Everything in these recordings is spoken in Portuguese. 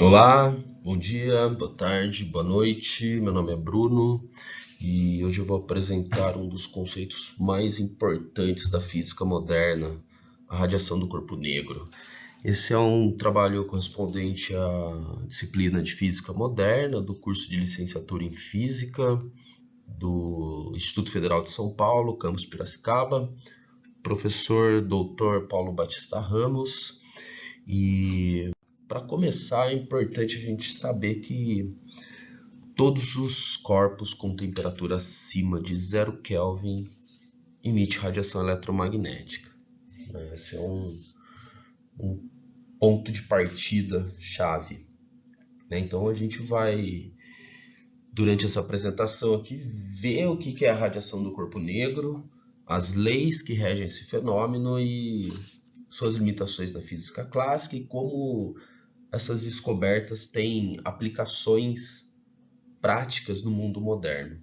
Olá, bom dia, boa tarde, boa noite. Meu nome é Bruno e hoje eu vou apresentar um dos conceitos mais importantes da física moderna, a radiação do corpo negro. Esse é um trabalho correspondente à disciplina de física moderna do curso de licenciatura em física do Instituto Federal de São Paulo, campus Piracicaba, professor Dr. Paulo Batista Ramos. E para começar, é importante a gente saber que todos os corpos com temperatura acima de 0 Kelvin emitem radiação eletromagnética. Esse é um ponto de partida chave. Então a gente vai, durante essa apresentação aqui, ver o que é a radiação do corpo negro, as leis que regem esse fenômeno e suas limitações na física clássica e como essas descobertas têm aplicações práticas no mundo moderno.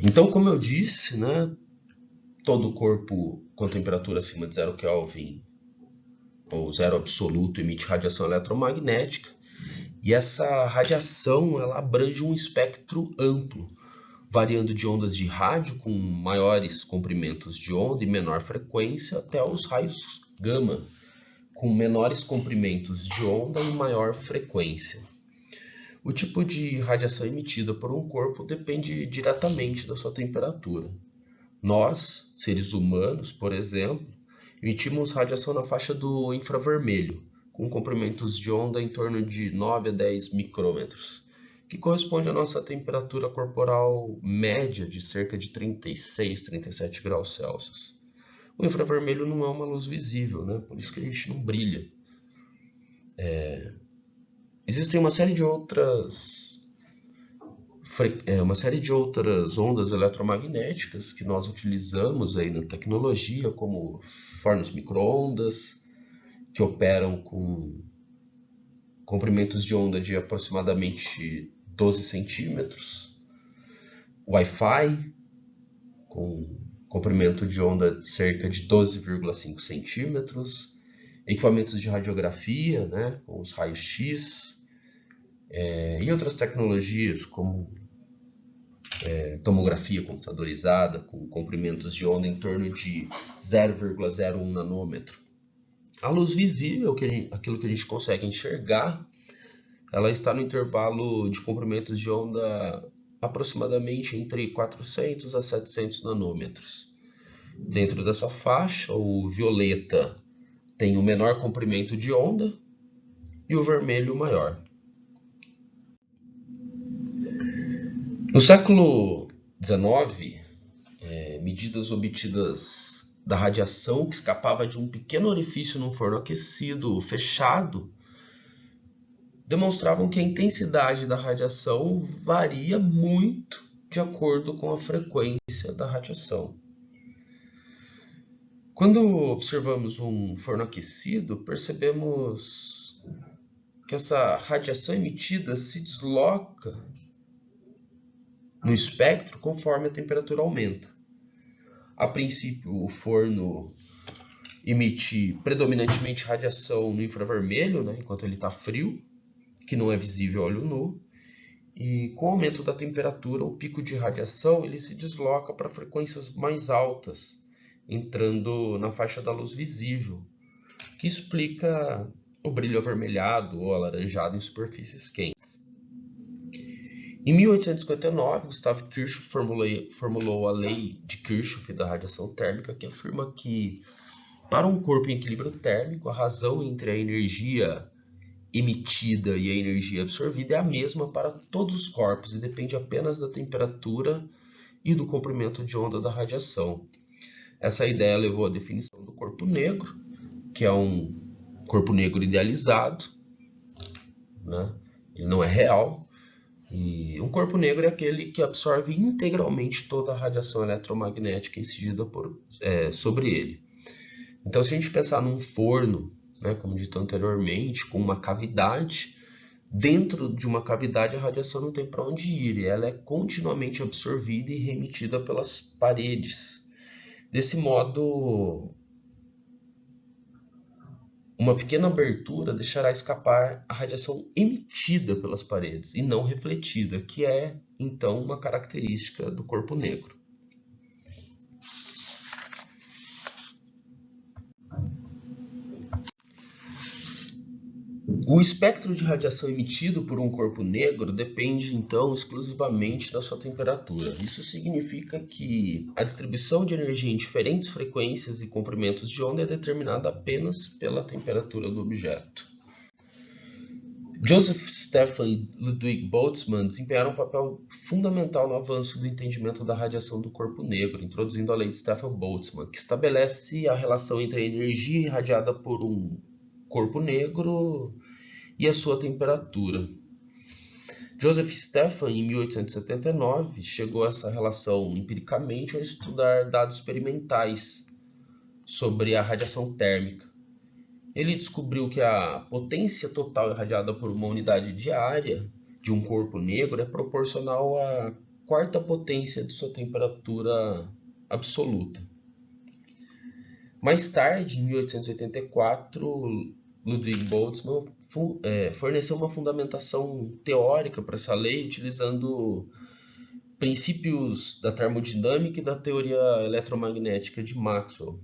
Então, como eu disse, todo corpo com temperatura acima de 0 Kelvin ou zero absoluto emite radiação eletromagnética, e essa radiação ela abrange um espectro amplo, variando de ondas de rádio com maiores comprimentos de onda e menor frequência até os raios gama, com menores comprimentos de onda e maior frequência. O tipo de radiação emitida por um corpo depende diretamente da sua temperatura. Nós, seres humanos, por exemplo, emitimos radiação na faixa do infravermelho, com comprimentos de onda em torno de 9 a 10 micrômetros, que corresponde à nossa temperatura corporal média de cerca de 36, 37 graus Celsius. O infravermelho não é uma luz visível, por isso que a gente não brilha. Existem uma série de outras ondas eletromagnéticas que nós utilizamos aí na tecnologia, como fornos micro-ondas, que operam com comprimentos de onda de aproximadamente 12 centímetros, Wi-Fi, com comprimento de onda de cerca de 12,5 centímetros, equipamentos de radiografia, com os raios-x, e outras tecnologias como tomografia computadorizada com comprimentos de onda em torno de 0,01 nanômetro. A luz visível, aquilo que a gente consegue enxergar, ela está no intervalo de comprimentos de onda aproximadamente entre 400 a 700 nanômetros. Dentro dessa faixa, o violeta tem o menor comprimento de onda e o vermelho o maior. No século XIX, medidas obtidas da radiação que escapava de um pequeno orifício num forno aquecido fechado demonstravam que a intensidade da radiação varia muito de acordo com a frequência da radiação. Quando observamos um forno aquecido, percebemos que essa radiação emitida se desloca no espectro conforme a temperatura aumenta. A princípio, o forno emite predominantemente radiação no infravermelho, enquanto ele está frio, que não é visível a olho nu. E com o aumento da temperatura, o pico de radiação ele se desloca para frequências mais altas, entrando na faixa da luz visível, que explica o brilho avermelhado ou alaranjado em superfícies quentes. Em 1859, Gustav Kirchhoff formulou a lei de Kirchhoff da radiação térmica, que afirma que, para um corpo em equilíbrio térmico, a razão entre a energia emitida e a energia absorvida é a mesma para todos os corpos e depende apenas da temperatura e do comprimento de onda da radiação. Essa ideia levou à definição do corpo negro, que é um corpo negro idealizado, ele não é real. E um corpo negro é aquele que absorve integralmente toda a radiação eletromagnética incidida sobre ele. Então, se a gente pensar num forno, como dito anteriormente, com uma cavidade, dentro de uma cavidade a radiação não tem para onde ir, e ela é continuamente absorvida e remitida pelas paredes. Desse modo, uma pequena abertura deixará escapar a radiação emitida pelas paredes e não refletida, que é, então, uma característica do corpo negro. O espectro de radiação emitido por um corpo negro depende, então, exclusivamente da sua temperatura. Isso significa que a distribuição de energia em diferentes frequências e comprimentos de onda é determinada apenas pela temperatura do objeto. Joseph Stephan e Ludwig Boltzmann desempenharam um papel fundamental no avanço do entendimento da radiação do corpo negro, introduzindo a lei de Stephan-Boltzmann, que estabelece a relação entre a energia irradiada por um corpo negro e a sua temperatura. Joseph Stephan, em 1879, chegou a essa relação empiricamente ao estudar dados experimentais sobre a radiação térmica. Ele descobriu que a potência total irradiada por uma unidade diária de um corpo negro é proporcional à quarta potência de sua temperatura absoluta. Mais tarde, em 1884, Ludwig Boltzmann forneceu uma fundamentação teórica para essa lei, utilizando princípios da termodinâmica e da teoria eletromagnética de Maxwell.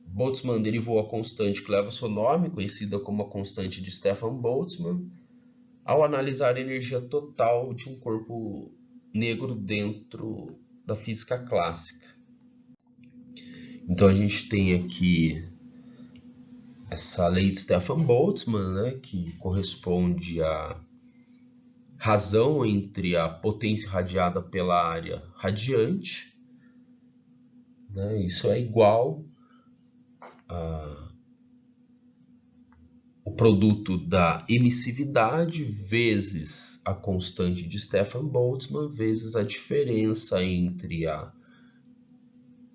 Boltzmann derivou a constante que leva seu nome, conhecida como a constante de Stephan-Boltzmann, ao analisar a energia total de um corpo negro dentro da física clássica. Então a gente tem aqui essa lei de Stephan-Boltzmann, né, que corresponde à razão entre a potência irradiada pela área radiante, né, isso é igual o produto da emissividade vezes a constante de Stephan-Boltzmann vezes a diferença entre a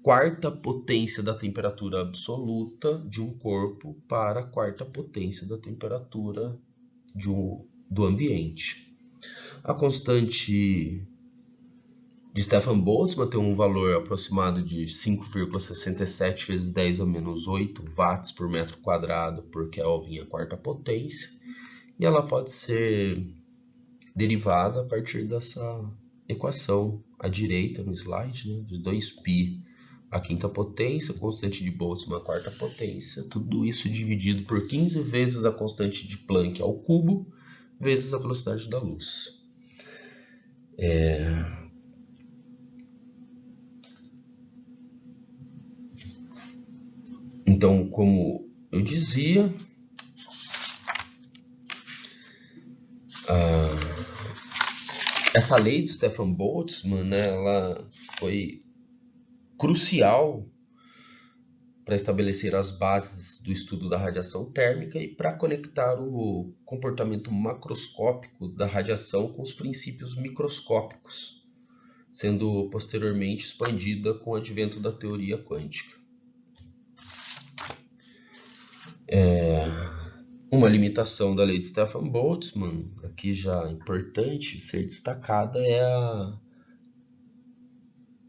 quarta potência da temperatura absoluta de um corpo para a quarta potência da temperatura do ambiente. A constante de Stephan-Boltzmann tem um valor aproximado de 5,67 vezes 10 a menos 8 watts por metro quadrado por Kelvin, a quarta potência, e ela pode ser derivada a partir dessa equação à direita no slide, né, de 2π a quinta potência, constante de Boltzmann a quarta potência, tudo isso dividido por 15 vezes a constante de Planck ao cubo, vezes a velocidade da luz. Então, como eu dizia, essa lei de Stephan-Boltzmann, né, ela foi crucial para estabelecer as bases do estudo da radiação térmica e para conectar o comportamento macroscópico da radiação com os princípios microscópicos, sendo posteriormente expandida com o advento da teoria quântica. Uma limitação da lei de Stephan-Boltzmann, aqui já importante ser destacada, é a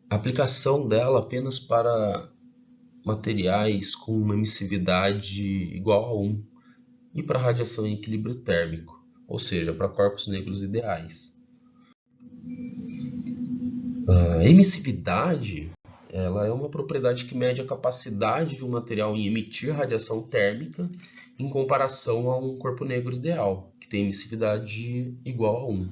aplicação dela apenas para materiais com uma emissividade igual a 1 e para radiação em equilíbrio térmico, ou seja, para corpos negros ideais. A emissividade ela é uma propriedade que mede a capacidade de um material em emitir radiação térmica em comparação a um corpo negro ideal, que tem emissividade igual a 1.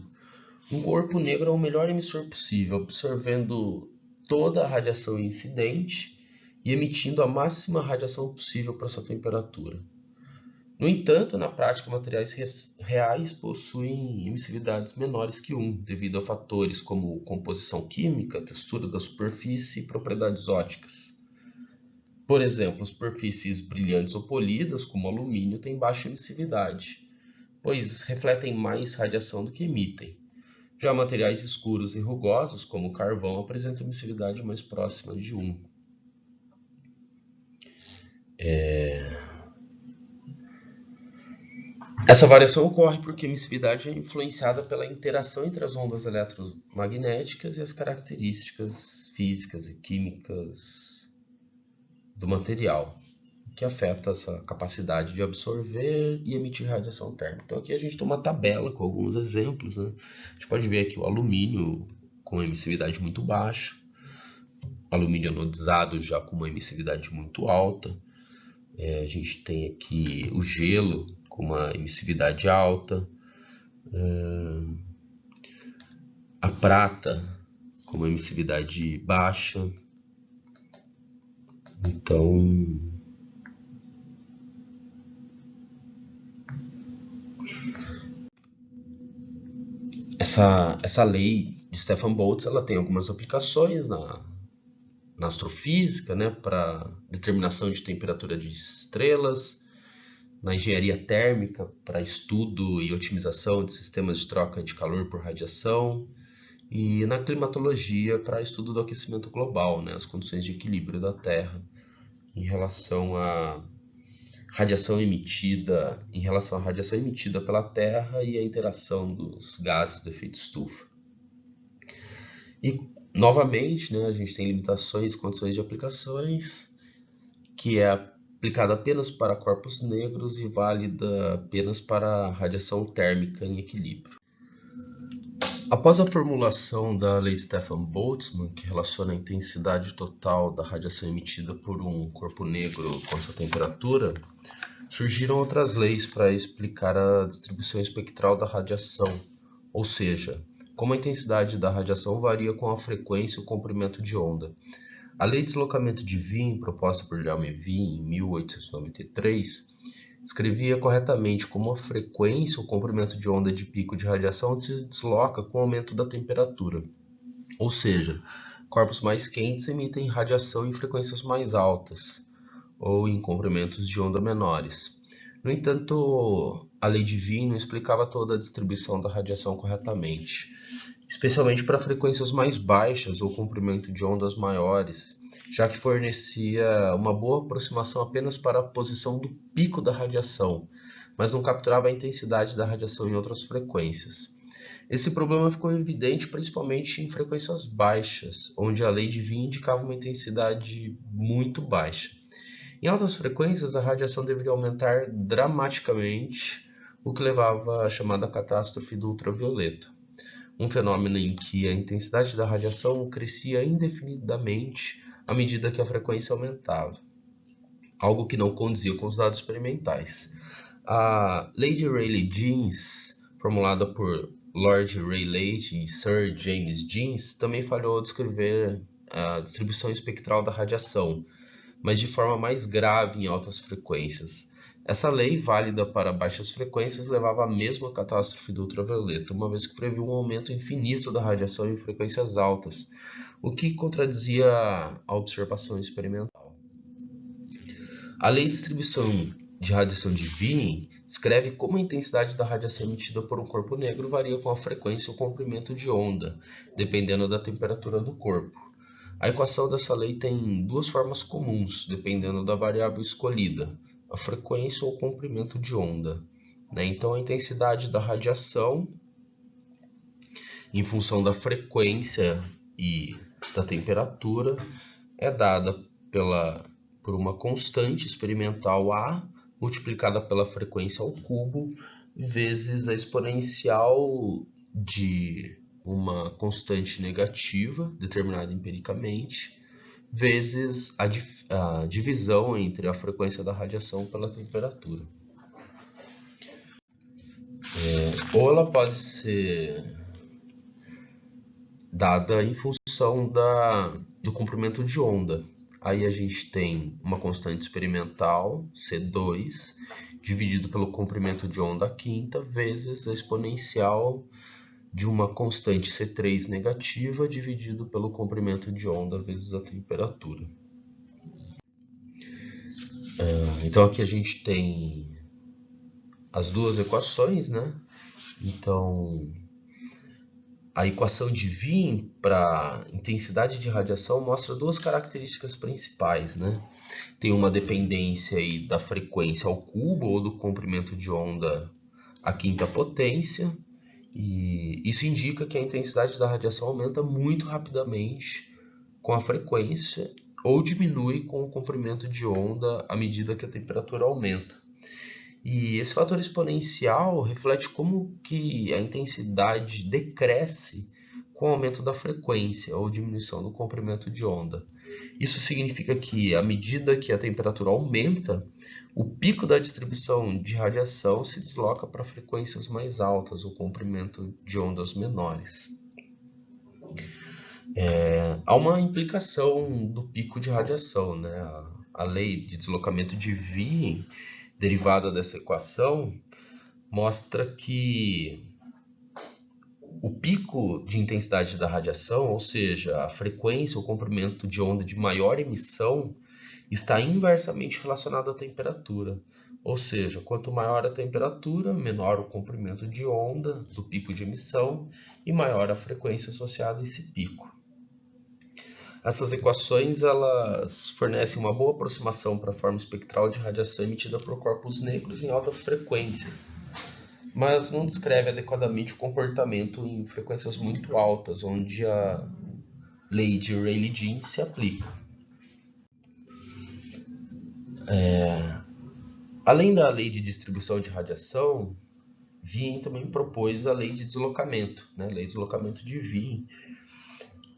Um corpo negro é o melhor emissor possível, absorvendo toda a radiação incidente e emitindo a máxima radiação possível para sua temperatura. No entanto, na prática, materiais reais possuem emissividades menores que 1, devido a fatores como composição química, textura da superfície e propriedades ópticas. Por exemplo, superfícies brilhantes ou polidas, como alumínio, têm baixa emissividade, pois refletem mais radiação do que emitem. Já materiais escuros e rugosos, como o carvão, apresentam emissividade mais próxima de 1. Essa variação ocorre porque a emissividade é influenciada pela interação entre as ondas eletromagnéticas e as características físicas e químicas do material. que afeta essa capacidade de absorver e emitir radiação térmica. Então aqui a gente tem uma tabela com alguns exemplos, né? A gente pode ver aqui o alumínio com emissividade muito baixa, alumínio anodizado já com uma emissividade muito alta. A gente tem aqui o gelo com uma emissividade alta, a prata com uma emissividade baixa. Então, essa lei de Stefan Boltz, ela tem algumas aplicações na astrofísica, né, para determinação de temperatura de estrelas, na engenharia térmica para estudo e otimização de sistemas de troca de calor por radiação, e na climatologia para estudo do aquecimento global, né, as condições de equilíbrio da Terra em relação à radiação emitida pela Terra e a interação dos gases do efeito estufa. E novamente, né, a gente tem limitações e condições de aplicações, que é aplicada apenas para corpos negros e válida apenas para radiação térmica em equilíbrio. Após a formulação da lei Stefan-Boltzmann, que relaciona a intensidade total da radiação emitida por um corpo negro com essa temperatura, surgiram outras leis para explicar a distribuição espectral da radiação, ou seja, como a intensidade da radiação varia com a frequência e o comprimento de onda. A lei de deslocamento de Wien, proposta por Wilhelm Wien em 1893, descrevia corretamente como a frequência ou comprimento de onda de pico de radiação se desloca com o aumento da temperatura. Ou seja, corpos mais quentes emitem radiação em frequências mais altas, ou em comprimentos de onda menores. No entanto, a lei de Wien não explicava toda a distribuição da radiação corretamente, especialmente para frequências mais baixas ou comprimento de ondas maiores, já que fornecia uma boa aproximação apenas para a posição do pico da radiação, mas não capturava a intensidade da radiação em outras frequências. Esse problema ficou evidente principalmente em frequências baixas, onde a lei de Wien indicava uma intensidade muito baixa. Em altas frequências, a radiação deveria aumentar dramaticamente, o que levava à chamada catástrofe do ultravioleta, um fenômeno em que a intensidade da radiação crescia indefinidamente à medida que a frequência aumentava, algo que não condizia com os dados experimentais. A lei de Rayleigh-Jeans, formulada por Lord Rayleigh e Sir James Jeans, também falhou ao descrever a distribuição espectral da radiação, mas de forma mais grave em altas frequências. Essa lei, válida para baixas frequências, levava à mesma catástrofe do ultravioleta, uma vez que previu um aumento infinito da radiação em frequências altas, o que contradizia a observação experimental. A lei de distribuição de radiação de Wien descreve como a intensidade da radiação emitida por um corpo negro varia com a frequência e o comprimento de onda, dependendo da temperatura do corpo. A equação dessa lei tem duas formas comuns, dependendo da variável escolhida, a frequência ou o comprimento de onda. Então, a intensidade da radiação, em função da frequência e da temperatura, é dada por uma constante experimental A, multiplicada pela frequência ao cubo, vezes a exponencial de uma constante negativa, determinada empiricamente, vezes a divisão entre a frequência da radiação pela temperatura. Ou ela pode ser dada em função do comprimento de onda. Aí a gente tem uma constante experimental, C2, dividido pelo comprimento de onda quinta, vezes a exponencial de uma constante C3 negativa, dividido pelo comprimento de onda, vezes a temperatura. Então aqui a gente tem as duas equações, né? Então, a equação de Wien para intensidade de radiação mostra duas características principais, né? Tem uma dependência aí da frequência ao cubo ou do comprimento de onda à quinta potência, e isso indica que a intensidade da radiação aumenta muito rapidamente com a frequência ou diminui com o comprimento de onda à medida que a temperatura aumenta. E esse fator exponencial reflete como que a intensidade decresce com o aumento da frequência ou diminuição do comprimento de onda. Isso significa que, à medida que a temperatura aumenta, o pico da distribuição de radiação se desloca para frequências mais altas, ou comprimento de ondas menores. Há uma implicação do pico de radiação, né? A lei de deslocamento de Wien, derivada dessa equação, mostra que o pico de intensidade da radiação, ou seja, a frequência ou comprimento de onda de maior emissão, está inversamente relacionado à temperatura. Ou seja, quanto maior a temperatura, menor o comprimento de onda do pico de emissão e maior a frequência associada a esse pico. Essas equações elas fornecem uma boa aproximação para a forma espectral de radiação emitida por corpos negros em altas frequências, mas não descreve adequadamente o comportamento em frequências muito altas, onde a lei de Rayleigh-Jeans se aplica. Além da lei de distribuição de radiação, Wien também propôs a lei de deslocamento, né? Lei de deslocamento de Wien,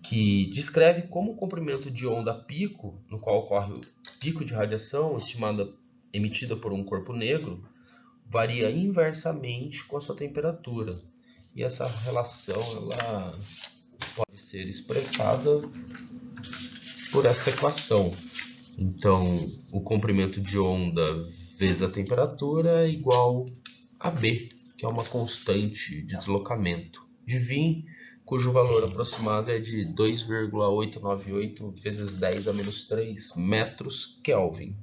que descreve como o comprimento de onda pico, no qual ocorre o pico de radiação emitida por um corpo negro, varia inversamente com a sua temperatura. E essa relação ela pode ser expressada por esta equação. Então, o comprimento de onda vezes a temperatura é igual a B, que é uma constante de deslocamento de Wien, cujo valor aproximado é de 2,898 vezes 10 a menos 3 metros Kelvin.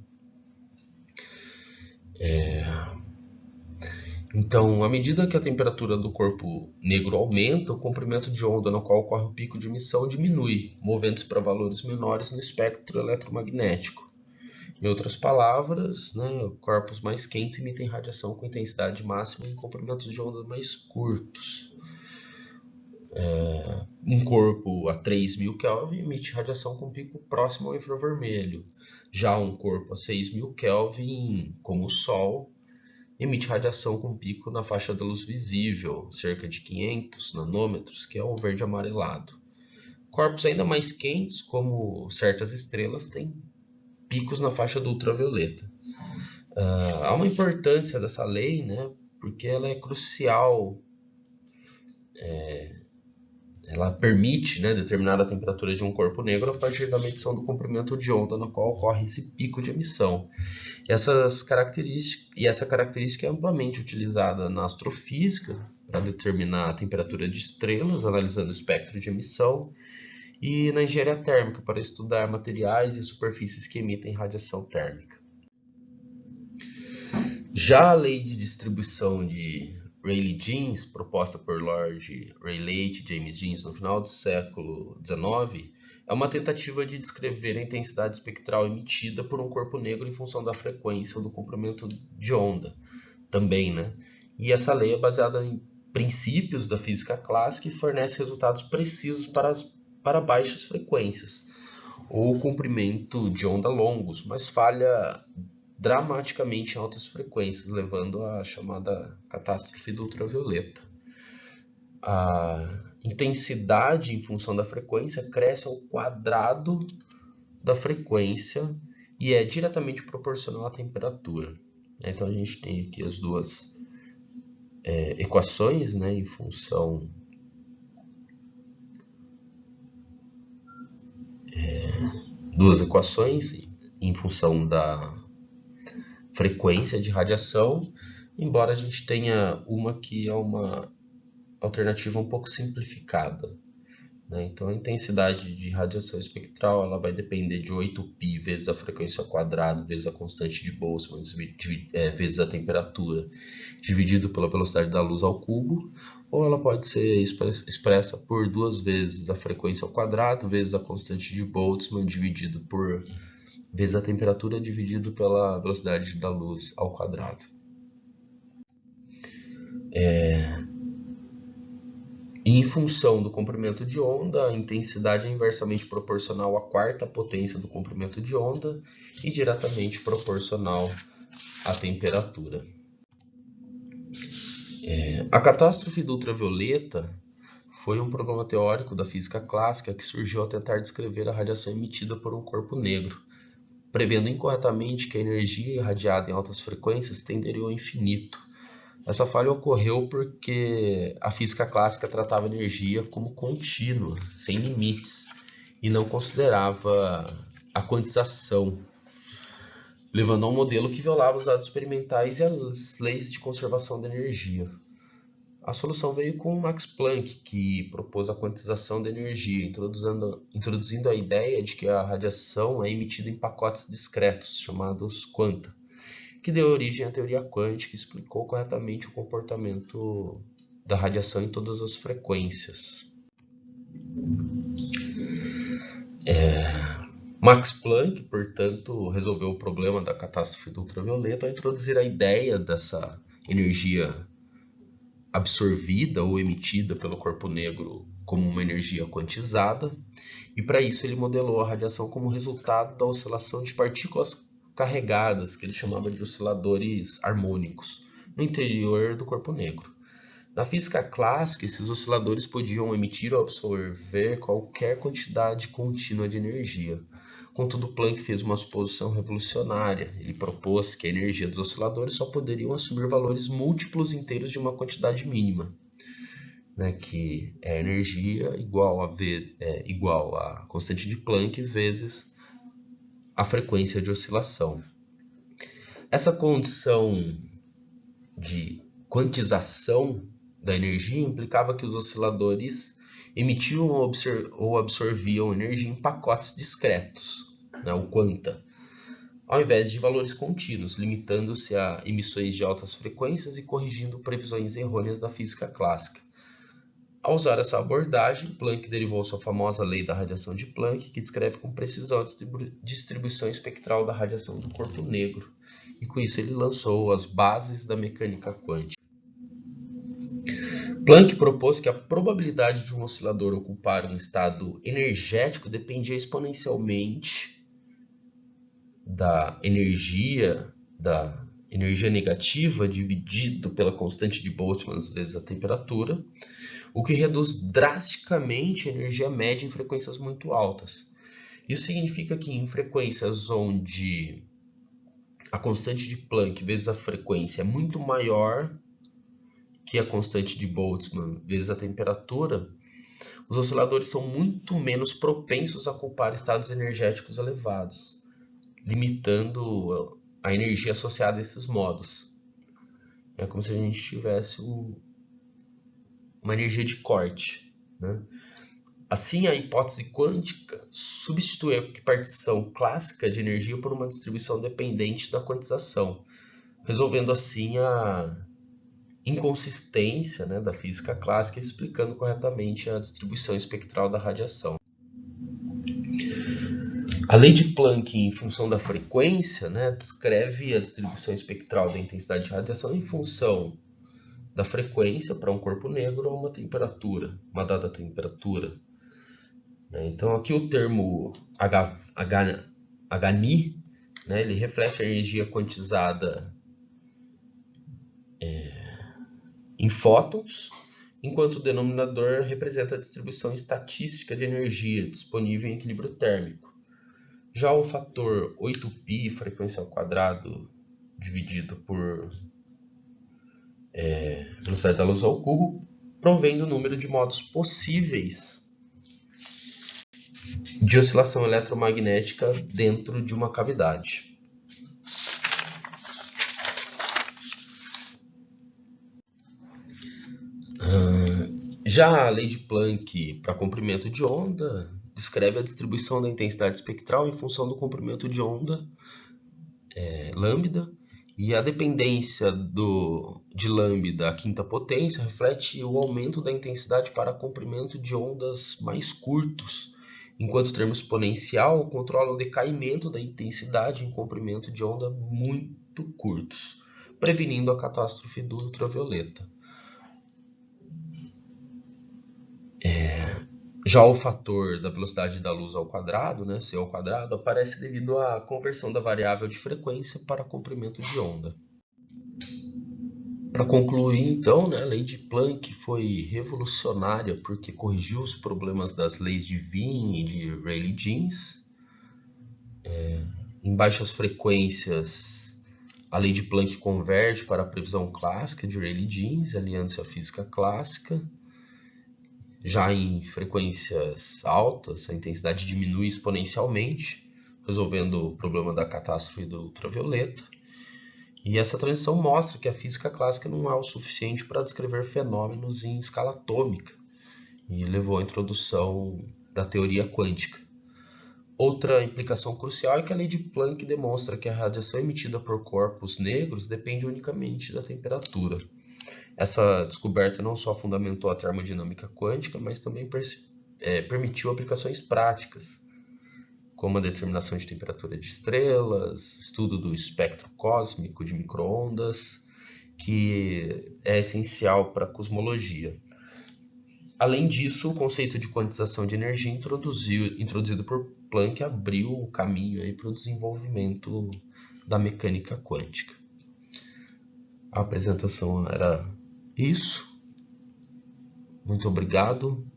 Então, à medida que a temperatura do corpo negro aumenta, o comprimento de onda no qual ocorre o pico de emissão diminui, movendo-se para valores menores no espectro eletromagnético. Em outras palavras, né, corpos mais quentes emitem radiação com intensidade máxima em comprimentos de onda mais curtos. Um corpo a 3.000 Kelvin emite radiação com pico próximo ao infravermelho. Já um corpo a 6.000 Kelvin, como o Sol, emite radiação com pico na faixa da luz visível, cerca de 500 nanômetros, que é o verde amarelado. Corpos ainda mais quentes, como certas estrelas, têm picos na faixa do ultravioleta. Há uma importância dessa lei, né, porque ela é crucial. Ela permite, né, determinar a temperatura de um corpo negro a partir da medição do comprimento de onda no qual ocorre esse pico de emissão. Essa característica é amplamente utilizada na astrofísica para determinar a temperatura de estrelas, analisando o espectro de emissão, e na engenharia térmica para estudar materiais e superfícies que emitem radiação térmica. Já a lei de distribuição de Rayleigh-Jeans, proposta por Lord Rayleigh e James Jeans no final do século XIX, é uma tentativa de descrever a intensidade espectral emitida por um corpo negro em função da frequência ou do comprimento de onda, também, né? E essa lei é baseada em princípios da física clássica e fornece resultados precisos para baixas frequências, ou comprimento de onda longos, mas falha dramaticamente em altas frequências, levando à chamada catástrofe do ultravioleta. A intensidade em função da frequência cresce ao quadrado da frequência e é diretamente proporcional à temperatura. Então a gente tem aqui as duas equações, né, em função duas equações em função da frequência de radiação, embora a gente tenha uma que é uma alternativa um pouco simplificada, né? Então a intensidade de radiação espectral ela vai depender de 8π vezes a frequência ao quadrado vezes a constante de Boltzmann vezes a temperatura dividido pela velocidade da luz ao cubo, ou ela pode ser expressa por 2 vezes a frequência ao quadrado vezes a constante de Boltzmann dividido por vezes a temperatura dividido pela velocidade da luz ao E em função do comprimento de onda, a intensidade é inversamente proporcional à quarta potência do comprimento de onda e diretamente proporcional à temperatura. A catástrofe do ultravioleta foi um problema teórico da física clássica que surgiu ao tentar descrever a radiação emitida por um corpo negro, prevendo incorretamente que a energia irradiada em altas frequências tenderia ao infinito. Essa falha ocorreu porque a física clássica tratava a energia como contínua, sem limites, e não considerava a quantização, levando a um modelo que violava os dados experimentais e as leis de conservação da energia. A solução veio com Max Planck, que propôs a quantização da energia, introduzindo a ideia de que a radiação é emitida em pacotes discretos, chamados quanta, que deu origem à teoria quântica e explicou corretamente o comportamento da radiação em todas as frequências. Max Planck, portanto, resolveu o problema da catástrofe do ultravioleta ao introduzir a ideia dessa energia absorvida ou emitida pelo corpo negro como uma energia quantizada, e para isso ele modelou a radiação como resultado da oscilação de partículas carregadas, que ele chamava de osciladores harmônicos, no interior do corpo negro. Na física clássica, esses osciladores podiam emitir ou absorver qualquer quantidade contínua de energia. Contudo, Planck fez uma suposição revolucionária. Ele propôs que a energia dos osciladores só poderiam assumir valores múltiplos inteiros de uma quantidade mínima, que é a energia igual a constante de Planck vezes a frequência de oscilação. Essa condição de quantização da energia implicava que os osciladores emitiam ou absorviam energia em pacotes discretos, o quanta, ao invés de valores contínuos, limitando-se a emissões de altas frequências e corrigindo previsões errôneas da física clássica. Ao usar essa abordagem, Planck derivou sua famosa lei da radiação de Planck, que descreve com precisão a distribuição espectral da radiação do corpo negro, e com isso ele lançou as bases da mecânica quântica. Planck propôs que a probabilidade de um oscilador ocupar um estado energético dependia exponencialmente da energia negativa dividido pela constante de Boltzmann vezes a temperatura, o que reduz drasticamente a energia média em frequências muito altas. Isso significa que em frequências onde a constante de Planck vezes a frequência é muito maior que a constante de Boltzmann vezes a temperatura, os osciladores são muito menos propensos a ocupar estados energéticos elevados, limitando a energia associada a esses modos. É como se a gente tivesse uma energia de corte. Assim, a hipótese quântica substitui a repartição clássica de energia por uma distribuição dependente da quantização, resolvendo assim a inconsistência da física clássica, explicando corretamente a distribuição espectral da radiação. A lei de Planck, em função da frequência, descreve a distribuição espectral da intensidade de radiação em função da frequência para um corpo negro ou uma dada temperatura. Então, aqui o termo HNI, ele reflete a energia quantizada em fótons, enquanto o denominador representa a distribuição estatística de energia disponível em equilíbrio térmico. Já o fator 8π, frequência ao quadrado, dividido por velocidade da luz ao cubo, provém do número de modos possíveis de oscilação eletromagnética dentro de uma cavidade. Já a lei de Planck para comprimento de onda descreve a distribuição da intensidade espectral em função do comprimento de onda lambda, e a dependência de lambda à quinta potência reflete o aumento da intensidade para comprimento de ondas mais curtos, enquanto o termo exponencial controla o decaimento da intensidade em comprimento de onda muito curtos, prevenindo a catástrofe do ultravioleta. Já o fator da velocidade da luz ao quadrado, né, c ao quadrado, aparece devido à conversão da variável de frequência para comprimento de onda. Para concluir, então, né, a lei de Planck foi revolucionária porque corrigiu os problemas das leis de Wien e de Rayleigh-Jeans. Em baixas frequências, a lei de Planck converge para a previsão clássica de Rayleigh-Jeans, aliando-se à física clássica. Já em frequências altas, a intensidade diminui exponencialmente, resolvendo o problema da catástrofe do ultravioleta. E essa transição mostra que a física clássica não é o suficiente para descrever fenômenos em escala atômica, e levou à introdução da teoria quântica. Outra implicação crucial é que a lei de Planck demonstra que a radiação emitida por corpos negros depende unicamente da temperatura. Essa descoberta não só fundamentou a termodinâmica quântica, mas também permitiu aplicações práticas, como a determinação de temperatura de estrelas, estudo do espectro cósmico de microondas, que é essencial para a cosmologia. Além disso, o conceito de quantização de energia introduzido por Planck abriu o caminho para o desenvolvimento da mecânica quântica. A apresentação era isso. Muito obrigado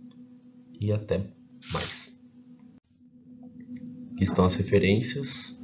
e até mais. Aqui estão as referências.